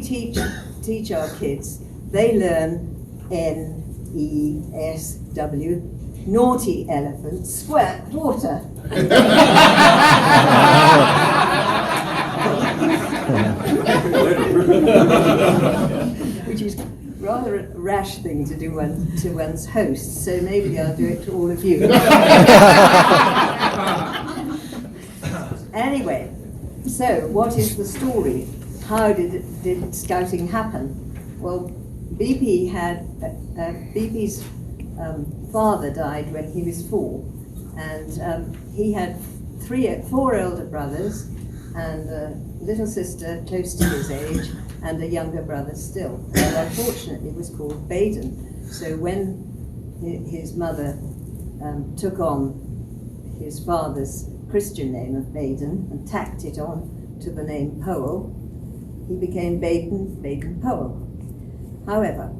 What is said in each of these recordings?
teach our kids, they learn NESW, naughty elephant, squirt water. Which is rather a rash thing to do to one's host, so maybe I'll do it to all of you. Anyway, so what is the story? How did Scouting happen? Well, BP's father died when he was 4, and he had 4 elder brothers and a little sister close to his age and a younger brother still. And unfortunately was called Baden. So when his mother took on his father's Christian name of Baden and tacked it on to the name Powell, he became Baden-Powell. However,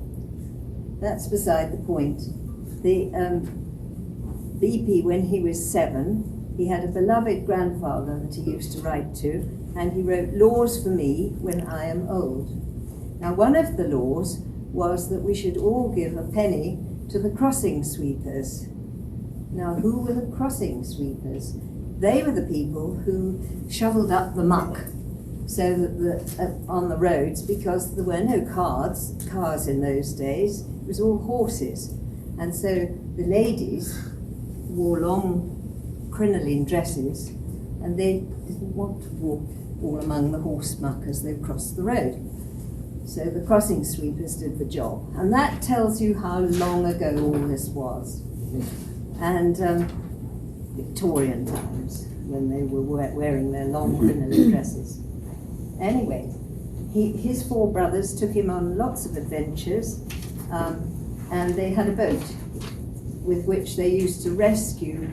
that's beside the point. The BP, when he was 7, he had a beloved grandfather that he used to write to, and he wrote laws for me when I am old. Now, one of the laws was that we should all give a penny to the crossing sweepers. Now, who were the crossing sweepers? They were the people who shoveled up the muck so that on the roads, because there were no cars in those days. It was all horses, and so the ladies wore long crinoline dresses, and they didn't want to walk all among the horse muck as they crossed the road. So the crossing sweepers did the job, and that tells you how long ago all this was. And Victorian times, when they were wearing their long crinoline dresses. Anyway, his 4 brothers took him on lots of adventures, and they had a boat with which they used to rescue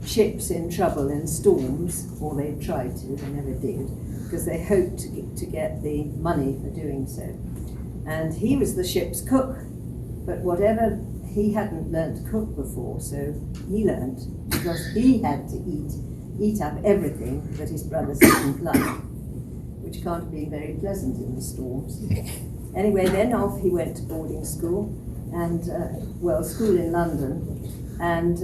ships in trouble in storms, or they tried to, they never did, because they hoped to get the money for doing so. And he was the ship's cook, but whatever, he hadn't learnt to cook before, so he learnt, because he had to eat up everything that his brothers didn't like, which can't have been very pleasant in the storms. Anyway, then off he went to boarding school, and school in London, and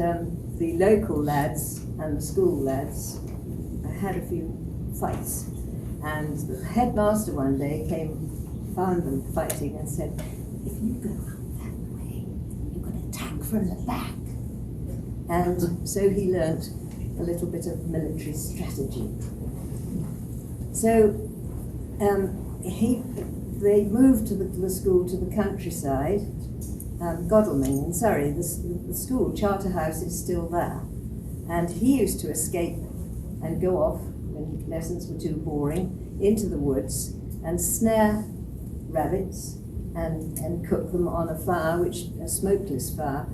the local lads and the school lads had a few fights, and the headmaster one day found them fighting and said, if you go out that way, you're going to attack from the back. And so he learnt a little bit of military strategy. So they moved to the school to the countryside, Godalming in Surrey. The school, Charterhouse, is still there. And he used to escape and go off, when lessons were too boring, into the woods and snare rabbits and cook them on a fire, a smokeless fire,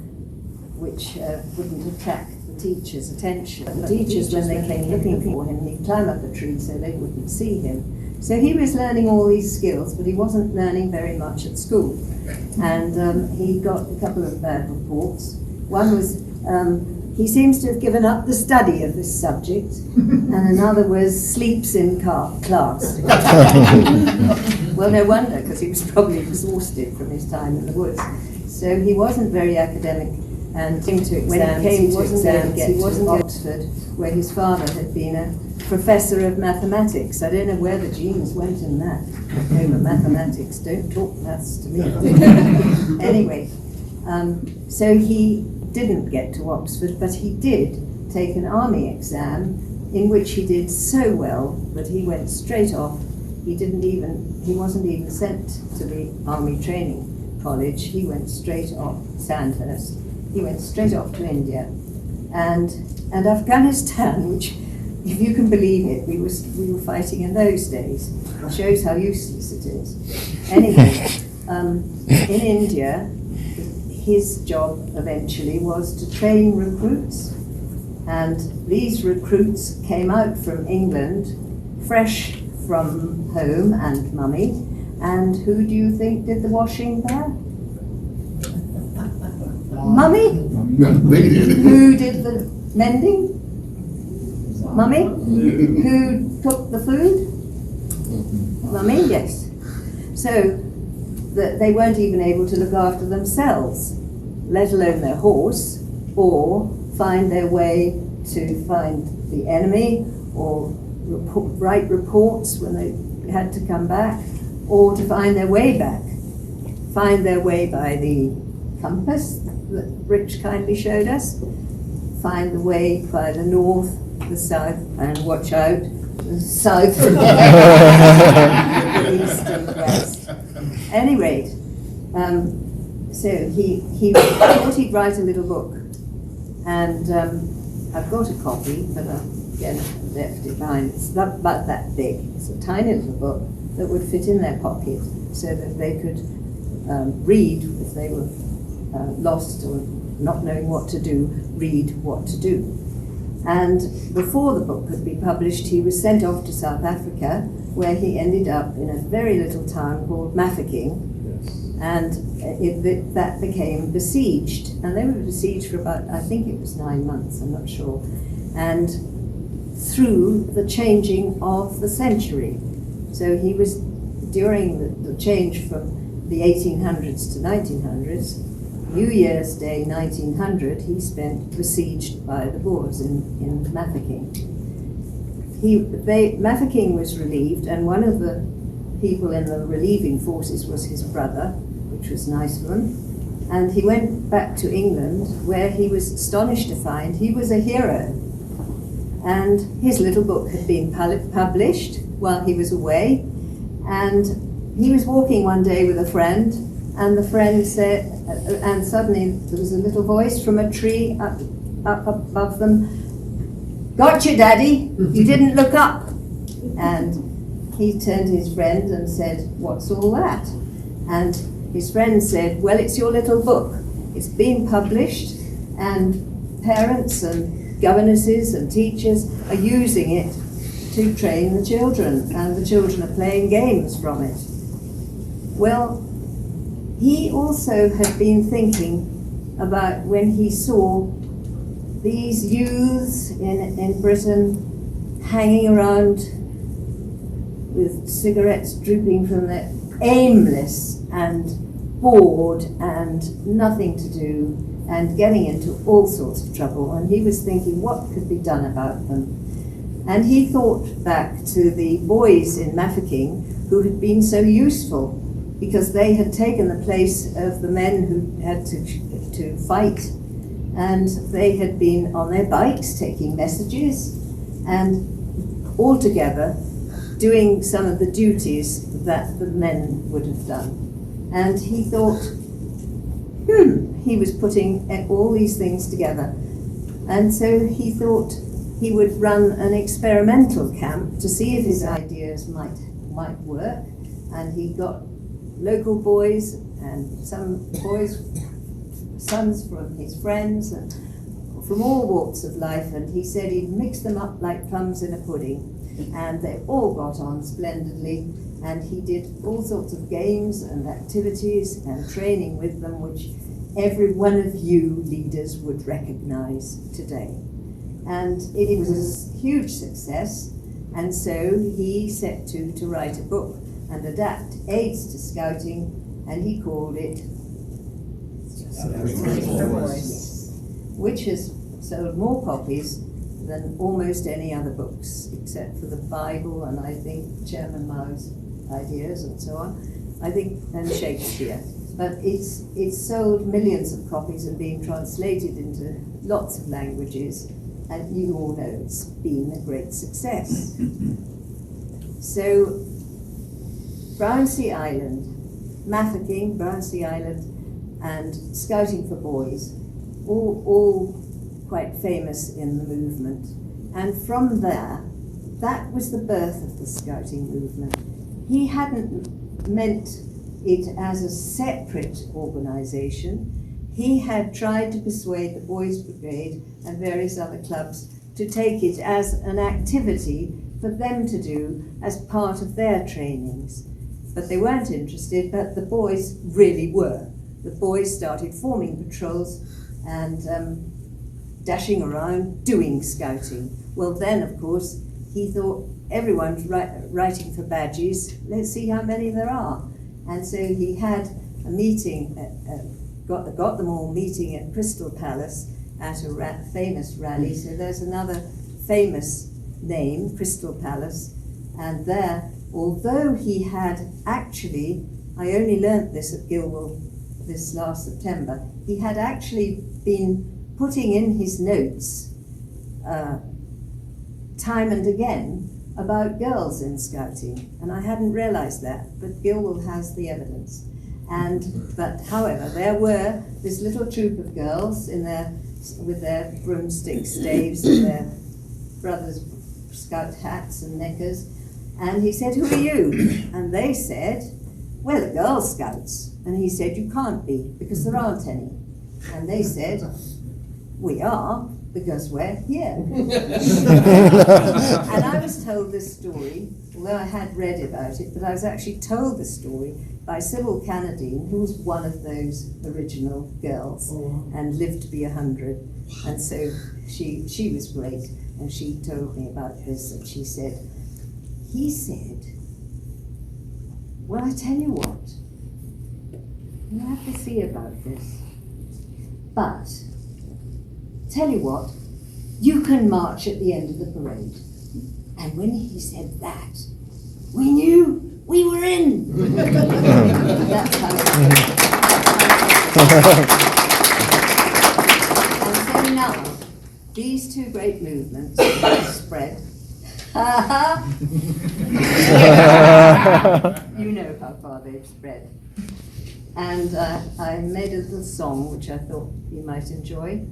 which wouldn't attract the teachers' attention. The teachers, when they came looking for him, he'd climb up a tree so they wouldn't see him. So he was learning all these skills, but he wasn't learning very much at school. And he got a couple of bad reports. One was he seems to have given up the study of this subject, and another was sleeps in class. Well, no wonder, because he was probably exhausted from his time in the woods. So he wasn't very academic, and when it came to exams, he wasn't to Oxford, where his father had been a professor of mathematics. I don't know where the genes went in that. Over mathematics, don't talk maths to me. Anyway, so he didn't get to Oxford, but he did take an army exam in which he did so well that he went straight off. He wasn't even sent to the army training college. He went straight off, Sandhurst. He went straight off to India and Afghanistan, which, if you can believe it, we were fighting in those days. It shows how useless it is. Anyway, in India, his job eventually was to train recruits, and these recruits came out from England, fresh from home and mummy, and who do you think did the washing there? Mummy? No, they did. Who did the mending? Mummy? Who cooked the food? Mummy, yes. So that they weren't even able to look after themselves, let alone their horse, or find their way to find the enemy, or write reports when they had to come back, or to find their way back. Find their way by the compass that Rich kindly showed us, find the way by the north, the south, and watch out, the south, the east and the west. At any rate, so he thought he'd write a little book, and I've got a copy, but again left it behind. It's about that big. It's a tiny little book that would fit in their pocket, so that they could read if they were lost or not knowing what to do, read what to do. And before the book could be published, he was sent off to South Africa, where he ended up in a very little town called Mafeking. And that became besieged. And they were besieged for about, I think it was 9 months, I'm not sure. And through the changing of the century. So he was, during the change from the 1800s to 1900s, New Year's Day 1900, he spent besieged by the Boers in Mafeking. Mafeking was relieved, and one of the people in the relieving forces was his brother, which was nice of him. And he went back to England, where he was astonished to find he was a hero. And his little book had been published while he was away. And he was walking one day with a friend, and the friend said, and suddenly there was a little voice from a tree up above them, "Got you, Daddy, you didn't look up." And he turned to his friend and said, "What's all that?" And his friend said, "Well, it's your little book. It's been published, and parents and governesses and teachers are using it to train the children, and the children are playing games from it." Well, he also had been thinking about when he saw these youths in Britain hanging around with cigarettes drooping from their, aimless and bored and nothing to do and getting into all sorts of trouble. And he was thinking what could be done about them. And he thought back to the boys in Mafeking who had been so useful, because they had taken the place of the men who had to fight, and they had been on their bikes taking messages and all together doing some of the duties that the men would have done. And he thought, he was putting all these things together. And so he thought he would run an experimental camp to see if his ideas might work. And he got local boys and some boys, sons from his friends and from all walks of life, and he said he'd mix them up like plums in a pudding, and they all got on splendidly, and he did all sorts of games and activities and training with them, which every one of you leaders would recognize today. And it was a huge success, and so he set to write a book and adapt aids to scouting, and he called it which has sold more copies than almost any other books, except for the Bible and I think Chairman Mao's ideas and so on, I think, and Shakespeare. But it's sold millions of copies and been translated into lots of languages, and you all know it's been a great success. So Brownsea Island, Mafeking, Brownsea Island, and Scouting for Boys, all quite famous in the movement. And from there, that was the birth of the Scouting movement. He hadn't meant it as a separate organisation. He had tried to persuade the Boys Brigade and various other clubs to take it as an activity for them to do as part of their trainings. But they weren't interested, but the boys really were. The boys started forming patrols and dashing around doing scouting. Well then, of course, he thought everyone's writing for badges, let's see how many there are. And so he had a meeting, got them all meeting at Crystal Palace at a famous rally. So there's another famous name, Crystal Palace. And there, although he had actually, I only learnt this at Gilwell this last September, he had actually been putting in his notes time and again about girls in scouting, and I hadn't realised that, but Gilwell has the evidence. But however, there were this little troop of girls with their broomsticks, staves, and their brothers' scout hats and knickers, and he said, "Who are you?" And they said, "We're the Girl Scouts." And he said, "You can't be, because there aren't any." And they said, "We are, because we're here." And I was told this story, although I had read about it, but I was actually told the story by Sybil Canadine, who was one of those original girls and lived to be 100. And so she was great, and she told me about this, and she said, he said, "Well, I tell you what, you have to see about this, but tell you what, you can march at the end of the parade." And when he said that, we knew we were in. That's how it And so now, these two great movements spread. You know how far they've spread. And I made a little song which I thought you might enjoy.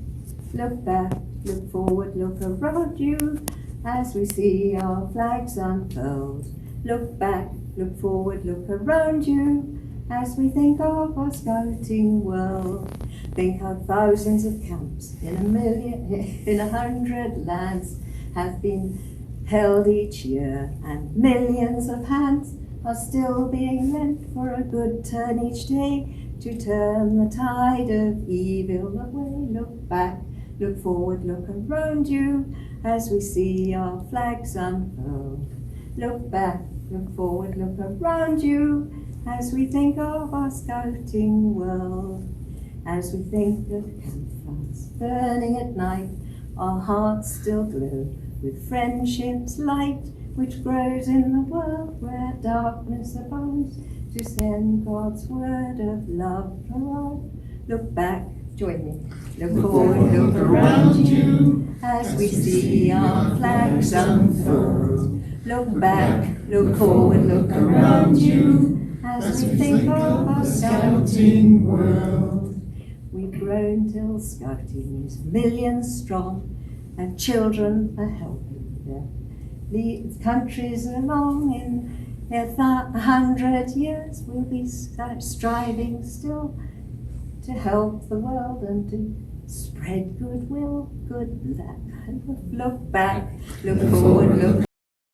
Look back, look forward, look around you as we see our flags unfurled. Look back, look forward, look around you as we think of our scouting world. Think how thousands of camps in 100 lands have been held each year, and millions of hands are still being lent for a good turn each day to turn the tide of evil away. Look back, look forward, look around you as we see our flags unfurled. Look back, look forward, look around you as we think of our scouting world. As we think of campfires burning at night, our hearts still glow with friendship's light, which grows in the world where darkness abounds, to send God's word of love for all. Look back, join me. Look forward, look around you as we see our flags unfurled. Look back, look forward, look around you as we think of our scouting world. We've grown till scouting is millions strong, and children are helping their countries along. In 100 years we'll be striving still to help the world and to spread goodwill, good luck. Look back, look forward, look